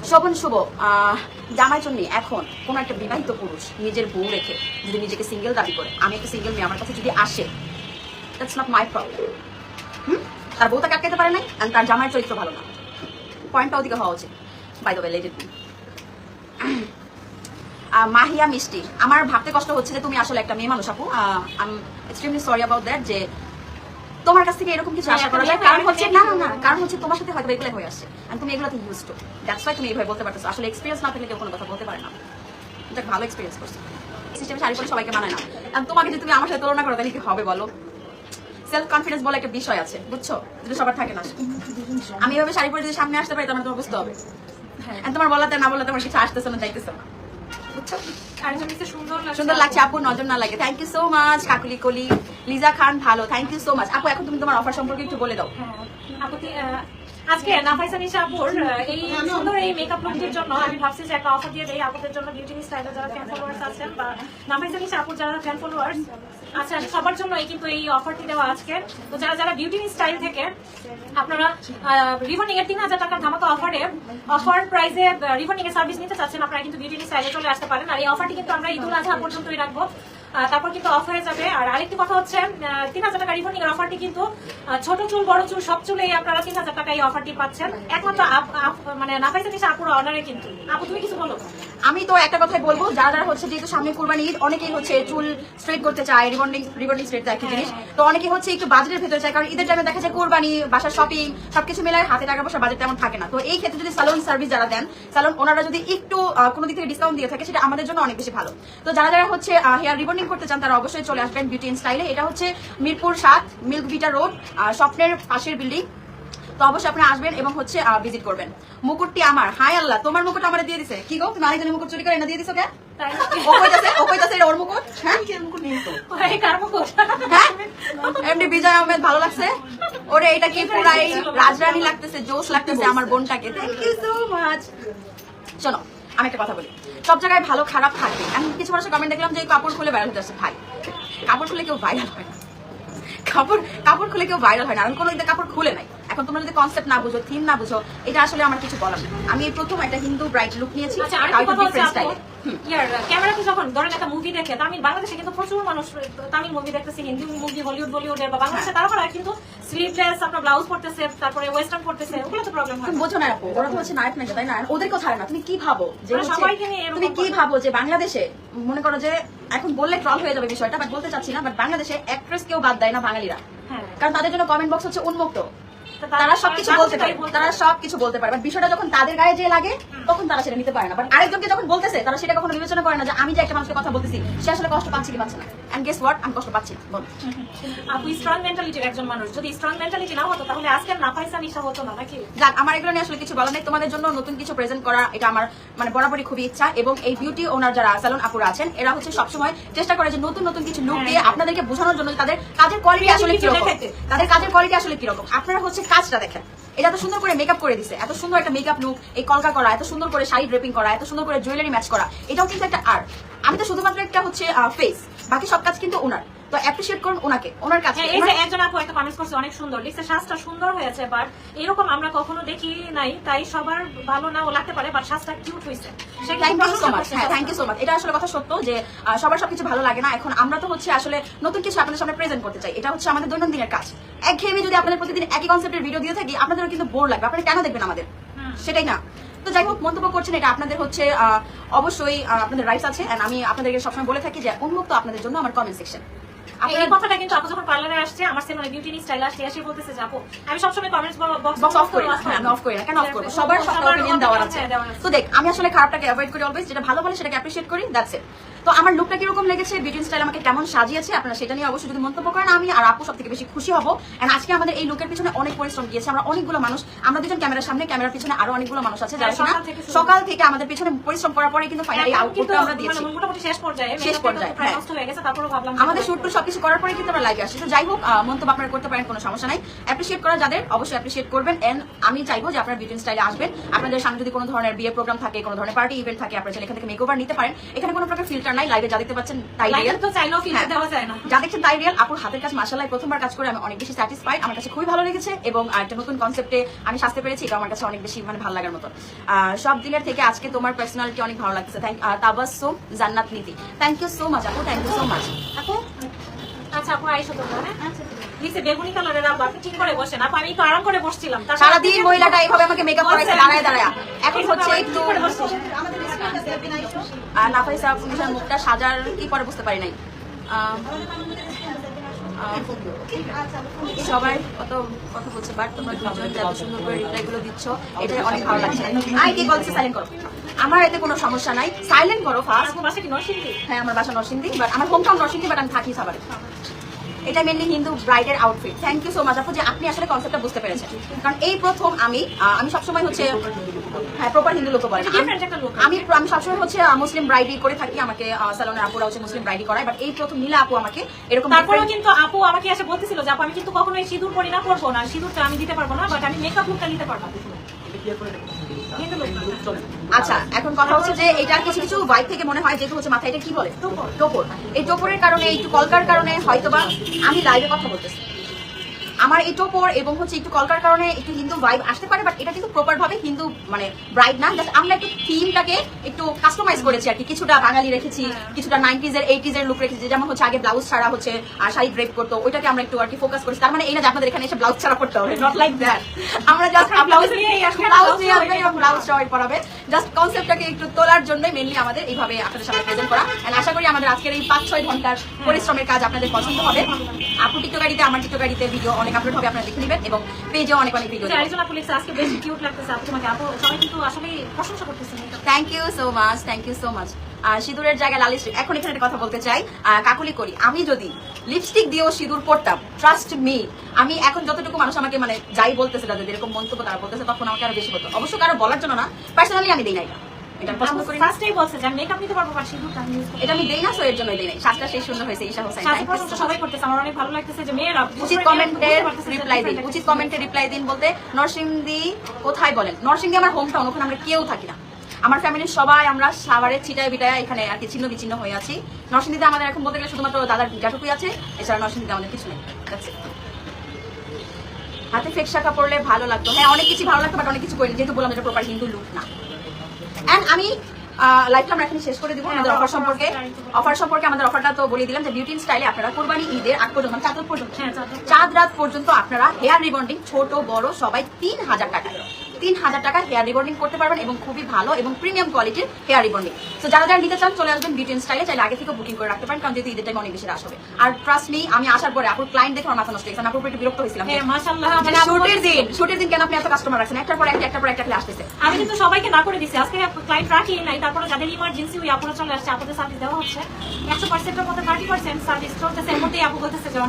শোভন শুভ জামাই জন্য এখন কোন একটা বিবাহিত পুরুষ নিজের বউ রেখে যদি নিজেকে সিঙ্গেল দাবি করে, আমি একটা সিঙ্গেল মেয়ে, আমার কাছে যদি আসে, দ্যাটস নট মাই প্রবলেম। তার বউ তাকে আটকাতে পারে নাই, আর তার জামাইয়ের চরিত্র ভালো না, পয়েন্টটা ওদিকে হওয়া উচিত। By the way, let it be. Mahiya Mishti, আমার ভাবতে কষ্ট হচ্ছে যে তুমি আসলে একটা মেয়ে মানুষ আপু। I am extremely sorry about that যে তোমার কাছ থেকে এরকম কিছু আশা করা যায়। কারণ হচ্ছে না, কারণ হচ্ছে তোমার সাথে হয়তো এগুলো হয়ে আসছে, আর তুমি এগুলোতে ইউজ টু, দ্যাটস ওয়াই তুমি এইভাবে বলতে পারতেছো। আসলে এক্সপিরিয়েন্স না থাকলে কেউ কোনো কথা বলতে পারে না। এটা ভালো এক্সপিরিয়েন্স করছো, সিস্টেমে শাড়ি পরে সবাইকে মানায় না। আর তোমাকে যদি তুমি আমার সাথে তুলনা করো তাহলে কি হবে বলো? সেলফ কনফিডেন্স বলে একটা বিষয় আছে, বুঝছো, যেটা সবার থাকে না। আমি এভাবে শাড়ি পরে যদি সামনে আসতে পারি তাহলে তোমার বুঝতে হবে। তোমার বলাতে না বলাতে আমার কিছু আসতেছে না, যাইতেছে না, বুঝছো? সুন্দর লাগছে আপু, নজর না লাগে। Thank you so much Kakuli Koli. Liza খান ভালো, থ্যাংক ইউ সো মাচ আপু। এখন তুমি তোমার অফার সম্পর্কে একটু বলে দাও। আজকে নাফাইসা নিশা আপুর এই সুন্দর এই মেকআপ লুকটির জন্য আমি ভাবছি যে একটা অফার দিয়ে দেই আপুদের জন্য, বিউটি স্টাইলে যারা ফ্যান ফলোয়ার্স আছেন বা নাফাইসা নিশা আপুর যারা ফ্যান ফলোয়ার্স আচ্ছা সবার জন্য কিন্তু এই অফারটি দেওয়া আজকে। তো যারা বিউটি স্টাইল থেকে আপনারা রিবনিং এর 3000 টাকার ধামাকা অফার প্রাইসে রিবনিং এর সার্ভিস নিতে চাচ্ছেন, আপনারা কিন্তু বিউটি স্টাইলে চলে আসতে পারেন। আর এই অফারটি কিন্তু আমরা ঈদুল আজহা পর্যন্তই রাখবো, তারপর কিন্তু অফ হয়ে যাবে। আর আরেকটি কথা হচ্ছে 3000 টাকা রিবনিং এর অফারটি কিন্তু ছোট চুল বড় চুল সব চুলেই আপনারা 3000 টাকা এই অফারটি পাচ্ছেন একমাত্র মানে নাফাইসা নিশা আপুর অর্ডারে। কিন্তু আপু তুমি কিছু বলো? আমি তো একটা কথাই বলবো, যারা হচ্ছে যেহেতু সামনে কুরবানি ঈদ, অনেকেই হচ্ছে চুল স্ট্রেট করতে চায়, রিবন্ডিং স্ট্রেট একটা জিনিস, তো অনেকে হচ্ছে একটু বাজেটের ভেতরে চায়, কারণ ঈদের টাইমে দেখা যায় কুরবানি, বাসার শপিং সবকিছু মিলায় হাতে টাকা পয়সা বাজেট তেমন থাকে না। তো এই ক্ষেত্রে যদি সালন সার্ভিস যারা দেন, সালন ওনারা যদি একটু কোনো দিক থেকে ডিসকাউন্ট দিয়ে থাকে, সেটা আমাদের জন্য অনেক বেশি ভালো। তো যারা হচ্ছে হেয়ার রিবন্ডিং করতে চান তারা অবশ্যই চলে আসবেন বিউটি ইন স্টাইলে। এটা হচ্ছে মিরপুর 7 মিল্ক ভিটা রোড, স্বপ্নের পাশের বিল্ডিং। তো অবশ্যই আপনি আসবেন এবং হচ্ছে ভিজিট করবেন। মুকুটটি আমার, হাই আল্লাহ, তোমার মুকুট আমার দিয়ে দিছে। কি গো, তুমি আরেকজনের মুকুট চুরি করে এনে দিয়ে দিছো কেন? ওর মুকুট, এমনি বিজয় আহমেদ ভালো লাগছে ওরে। এটা কি পুরাই রাজরানী লাগতেছে, জোশ লাগতেছে আমার বোনটাকে। Thank you so much. শোনো, আমি একটা কথা বলি, সব জায়গায় ভালো খারাপ থাকবে। আমি কিছু মানুষের কমেন্ট দেখলাম যে কাপড় খুলে ভাইরাল হতে আসছে। ভাই, কাপড় খুলে কেউ ভাইরাল হয় না, কাপড় খুলে কেউ ভাইরাল হয় না। আমি কোনো কাপড় খুলে নাই। এখন তোমরা যদি কনসেপ্ট না বুঝো, থিম না বুঝো, এটা আসলে আমার কিছু বলার না। আমি এই প্রথম একটা হিন্দু ব্রাইট লুক নিয়েছি ক্যামেরাতে। যখন ধরেন একটা মুভি দেখে, তামিল বাংলাদেশে কিন্তু প্রচুর মানুষ তামিল মুভি দেখতেছে, হিন্দি মুভি, হলিউড বলিউডের বা বাংলাদেশে, তারা কিন্তু স্লিভলেস আপনার ব্লাউজ পরতেছে, তারপরে ওয়েস্টার্ন পরতেছে, ওগুলো তো প্রবলেম হয়। তুমি বোঝো না আপু, ওরা তো হচ্ছে নায়ক নায়িকা, তাই না? ওদের কথা না। তুমি কি ভাবো যে তুমি কি ভাবো যে বাংলাদেশে, মনে করো যে এখন বললে ট্রল হয়ে যাবে বিষয়টা, বাট বলতে চাচ্ছি না, বাট বাংলাদেশে অ্যাক্ট্রেস কেউ বাদ দেয় না বাঙালিরা, কারণ তাদের জন্য কমেন্ট বক্স হচ্ছে উন্মুক্ত। তারা সবকিছু বলতে পারে, বাট বিষয়টা যখন তাদের গায়ে যে লাগে তখন তারা সেটা নিতে পারে না। বাট আরেকজনকে যখন বলতেছে তারা সেটা কখনো বিবেচনা করে না যে আমি যে একটা মানুষের কথা বলতেছি সে আসলে কষ্ট পাচ্ছে কি পাচ্ছে না। এন্ড গেস হোয়াট, আমি কষ্ট পাচ্ছি। বল আপু স্ট্রং মেন্টালিটির একজন মানুষ, যদি স্ট্রং মেন্টালিটি না হতো তাহলে আজকে নাফাইসা নিশা হতো না, নাকি? যাক, আমার এগুলো নিয়ে আসলে কিছু বলার নেই। তোমাদের জন্য নতুন কিছু প্রেজেন্ট করা এটা আমার মানে বরাবরই খুবই ইচ্ছা। এবং এই বিউটি ওনার যারা স্যালন আপুরা আছেন, এরা হচ্ছে সবসময় চেষ্টা করে যে নতুন নতুন কিছু লুক দিয়ে আপনাদেরকে বোঝানোর জন্য তাদের কাজের কোয়ালিটি আসলে কিরকম, আপনারা হচ্ছে কাজটা দেখেন। এটা এত সুন্দর করে মেকআপ করে দিছে, এত সুন্দর একটা মেকআপ লুক, এই কলকা করা, এত সুন্দর করে শাড়ি ড্রেপিং করা, এত সুন্দর করে জুয়েলারি ম্যাচ করা, এটাও কিন্তু একটা আর্ট। আমি তো শুধুমাত্র একটা হচ্ছে ফেস, বাকি সব কাজ কিন্তু ওনার। তো অ্যাপ্রিশিয়েট করুন ওনাকে, ওনার কাছে। এই যে একজন আপু একটা কমেন্টস করছে অনেক সুন্দর লিখছে, সাজটা সুন্দর হয়েছে, বাট এরকম আমরা কখনো দেখি নাই, তাই সবার ভালো নাও লাগতে পারে, বাট সাজটা কিউট হয়েছে। Thank you so much. হ্যাঁ, থ্যাংক ইউ সো মাচ। এটা আসলে কথা সত্য যে সবার সবকিছু ভালো লাগে না। এখন আমরা তো হচ্ছে আসলে নতুন কিছু আপনাদের সামনে প্রেজেন্ট করতে চাই, এটা হচ্ছে আমাদের দৈনন্দিনের কাজ। একঘেয়েমি যদি আপনাদের প্রতিদিন একই কনসেপ্টের ভিডিও দিয়ে থাকি, আপনাদেরও কিন্তু বোর লাগবে। আপনারা কেন দেখবেন আমাদের? সেটাই না। তো যাই হোক, মন্তব্য করছেন, এটা আপনাদের হচ্ছে অবশ্যই আপনাদের রাইটস আছে। এন্ড আমি আপনাদেরকে সবসময় বলে থাকি যে উন্মুক্ত আপনাদের জন্য আমার কমেন্ট সেকশন। এই কথাটা কিন্তু আপু যখন পার্লারে আসছে, আমার সেলুনে বিউটি স্টাইল আসছে, এসে বলতেছে যে আপু আমি সবসময় কমেন্টস বক্স অফ করি না। আমি অফ করি না, কেন অফ করব? সবার সব অপিনিয়ন দেওয়ার আছে। তো দেখ, আমি আসলে খারাপটাকে অ্যাভয়েড করি অলওয়েজ, যেটা ভালো বলে সেটাকে অ্যাপ্রিশিয়েট করি, দ্যাটস ইট। তো আমার লুকটা কিরকম লেগেছে, বিউটি স্টাইল আমাকে কেমন সাজিয়েছে, আপনারা সেটা নিয়ে অবশ্যই যদি মন্তব্য করেন, আমি আর আপু সব থেকে বেশি খুশি হব। এন্ড আজকে আমাদের এই লুকের পিছনে অনেক পরিশ্রম গিয়েছে। আমরা অনেকগুলো মানুষ, আমরা দুজন ক্যামেরার সামনে, ক্যামেরার পিছনে আরো অনেকগুলো মানুষ আছে যারা সকাল থেকে আমাদের পিছনে পরিশ্রম করার পরে কিন্তু ফাইনালি আউটপুটটা আমরা দিয়েছি। মোটামুটি শেষ পর্যায়ে আমাদের শুট টু সবকিছু সবকিছু করার পরে কিন্তু আমরা লাইভে আসি। তো যাই হোক, মন্তব্য আপনারা করতে পারেন, কোনো সমস্যা নাই। অ্যাপ্রিসিয়েট করা যাদের অবশ্যই অ্যাপ্রিসিয়েট করবেন। এন্ড আমি চাইবো যে আপনারা বিউটি স্টাইলে আসবেন। আপনাদের সামনে যদি কোনো ধরনের বিয়ে প্রোগ্রাম থাকে, কোনো ধরনের পার্টি ইভেন্ট থাকে, আপনারা চাইলে এখান থেকে মেকওভার নিতে পারেন। এখানে কোনো প্রকার ফিল্টার নাই। লাইভে যা দেখতে পাচ্ছেন তাই রিয়েল, তো চাইলেও ফিল্টার দেওয়া যায় না। যা দেখছেন তাই রিয়েল। আপুর হাতের কাজ মাশাআল্লাহ প্রথমবার কাজ করে আমি অনেক বেশি স্যাটিসফাইড। আমার কাছে খুবই ভালো লেগেছে এবং একটা নতুন কনসেপ্টে আমি সাজতে পেরেছি, এটা আমার কাছে অনেক বেশি মানে ভালো লাগার মতো। সব দিনের থেকে আজকে তোমার পার্সোনালিটি অনেক ভালো লাগছে। তাবাসসুম জান্নাত নীতি, থ্যাংক ইউ সো মাচ আপু, থ্যাংক ইউ সো মাচ। আপু আচ্ছা আপু আইসো তোমরা, হ্যাঁ নিচে বেগুনি কালারের আব্বা আপনি ঠিক করে বসেন। আপু আমি একটু আরাম করে বসছিলাম, সারাদিন মহিলাটা এইভাবে আমাকে মেকআপ করাইছে দাঁড়ায় দাঁড়ায়। এখন হচ্ছে একটু নাফাইসা পুলিশের মুখটা সাজার কি পরে বুঝতে পারি নাই। সবাই কত কথা বলছে, বাট তোমরা দুজন এত সুন্দর করে রিপ্লাই গুলো দিচ্ছ, এটা অনেক ভালো লাগছে। আই কি বলছে সাইলেন্ট করো, আমার এতে কোনো সমস্যা নাই, সাইলেন্ট করো ফার্স্ট। বাসা কি নরসিংদী? হ্যাঁ আমার বাসা নরসিংদী, বাট আমার হোম টাউন নরসিংদী, বাট আমি থাকি সাভারে। এটা মেনলি হিন্দু ব্রাইডের outfit. Thank you so much আপু যে আপনি আসলে কনসেপ্টটা বুঝতে পেরেছেন। কারণ এই প্রথম আমি সবসময় হচ্ছে হ্যাঁ প্রপার হিন্দু লোক বলে আমি সবসময় হচ্ছে মুসলিম ব্রাইডি করে থাকি। আমাকে সালোনের আপুরা হচ্ছে মুসলিম ব্রাইডি করায়, বাট এই প্রথম নীলা আপু আমাকে এরকম। তারপরেও কিন্তু আপু আমাকে এসে বলতেছিল যে আপু আমি কিন্তু কখনোই সিঁদুর পরি না, করবো না, সিঁদুরটা আমি দিতে পারবো না, বাট আমি মেকআপ লুকটা নিতে পারবো। আচ্ছা এখন কথা হচ্ছে যে এটা কিছু কিছু ভাইব থেকে মনে হয় যেহেতু হচ্ছে মাথায় এটা কি বলে টোপর, এই টোপরের কারণে একটু কলকার কারণে হয়তোবা আমি লাইভে কথা বলতেছি, আমার এই টোপর এবং হচ্ছে একটু কলকার কারণে একটু হিন্দু ভাইব আসতে পারে, বাট এটা কিন্তু প্রপার ভাবে হিন্দু মানে ব্রাইড না। জাস্ট আমরা একটু থিমটাকে একটু কাস্টমাইজ করেছি আর কি, কিছুটা বাঙালি রেখেছি, কিছুটা 90s এর 80s এর লুক রেখেছি। যেমন হচ্ছে আগে ব্লাউজ ছাড়া হচ্ছে শাড়ি ড্রেপ করতো, ওইটাকে আমরা একটু আর কি ফোকাস করেছি। তার মানে এই না যে আপনাদের এখানে এসে ব্লাউজ ছাড়া করতে হবে, নট লাইক দ্যাট। আমরা জাস্ট ব্লাউজ সবাই পরাবে, জাস্ট কনসেপ্টটাকে একটু তোলার জন্য মেনলি আমাদের এইভাবে আপনাদের সামনে প্রেজেন্ট করা। এন্ড আশা করি আমাদের আজকের এই 5-6 ঘন্টার পরিশ্রমের কাজ আপনাদের পছন্দ হবে। আপু টিকটকারিতে আমার টিকটকারিতে ভিডিও অনেক আপলোড হবে, আপনারা দেখে নেবেন এবং পেজেও অনেক অনেক ভিডিও। আরিজোনা পুলিশ আজকে বেশি কিউট লাগতেছে আপু তোমাকে। আপু সবাই কিন্তু আসলে প্রশংসা করতেছে। Thank you so much, thank you so much. সিঁদুরের জায়গায় লাল লিপস্টিক, এখন এখানে একটা কথা বলতে চাই, কাকুলি করি। আমি যদি লিপস্টিক দিয়েও সিঁদুর পরতাম, ট্রাস্ট মি, আমি এখন যতটুকু মানুষ আমাকে মানে যাই বলতেছে, তাদের এরকম মন্তব্য তারা বলতেছে, তখন আমাকে আরো বেশি হতো। অবশ্য কারো বলার জন্য না, পার্সোনালি আমি দেই না এটা পছন্দ করি না। ফার্স্টেই বলছে যে মেকআপ নিতে পারবো, বাট সিঁদুরটা আমি ইউজ করি। এটা আমি দেই না, সো এর জন্য দেই নাই। সাজটা সেই সুন্দর হয়েছে ঈশা হোসেন। সাথে প্রশংসা সবাই করতেছে, আমার অনেক ভালো লাগতেছে যে মেয়েরা উচিত কমেন্টে রিপ্লাই দিন, উচিত কমেন্টে রিপ্লাই দিন বলতে নরসিংদী কোথায় বলেন? নরসিংদী আমার হোম টাউন, ওখানে আমরা কেউ থাকি না। আমার ফ্যামিলির সবাই আমরা সাভারে ছিটায় বিটায় এখানে আর কি ছিন্ন বিচ্ছিন্ন হয়ে আছি। নরসিংদীতে আমাদের এখন বলতে গেলে শুধুমাত্র দাদার ভিটাটুকুই আছে, এছাড়া নরসিংদীতে আমাদের কিছু নেই। হাতে ফেক শাখা পড়লে ভালো লাগতো, হ্যাঁ অনেক কিছু ভালো লাগতো, বাট অনেক কিছু করিনি, যেহেতু বললাম এটা প্রপার হিন্দু লুক না। এন্ড আমি লাইভটা আমরা এখানে শেষ করে দিব আমাদের অফার সম্পর্কে। আমাদের অফারটা তো বলে দিলাম যে বিউটি স্টাইলে আপনারা কোরবানি ঈদের আগ পর্যন্ত চাঁদ রাত পর্যন্ত আপনারা হেয়ার রিবন্ডিং ছোট বড় সবাই 3000 টাকা হেয়ার রিবন্ডিং করতে পারবেন এবং খুবই ভালো এবং প্রিমিয়াম কোয়ালিটির হেয়ার রিবন্ডিং। তো যারা যারা নিতে চান চলে আসবেন বিউটি স্টাইলে, চাইলে আগে থেকে বুকিং করে রাখতে পারেন, কারণ যেহেতু ঈদের টাইমে অনেক বেশি রাশ হবে। আর ট্রাস্ট মি, আমি আসার পরে আপুর ক্লায়েন্ট দেখে আমার মাথা নষ্ট হয়েছে, আমি আপুর একটু বিরক্ত হয়েছিলাম। মাশাআল্লাহ, শুটের দিন কেন আপনি এত কাস্টমার রাখছেন, একটার পর একটা আসতেছে। আমি কিন্তু সবাইকে না করে দিছি, আজকে ক্লায়েন্ট রাখি নাই। তারপরে যাদের ইমার্জেন্সি ওই আপুরা চলে আসছে, আপুদের সার্ভিস দেওয়া হচ্ছে 100%-এর মধ্যে 30% সার্ভিস চলতেছে। এর মধ্যেই আপু বলতেছে যে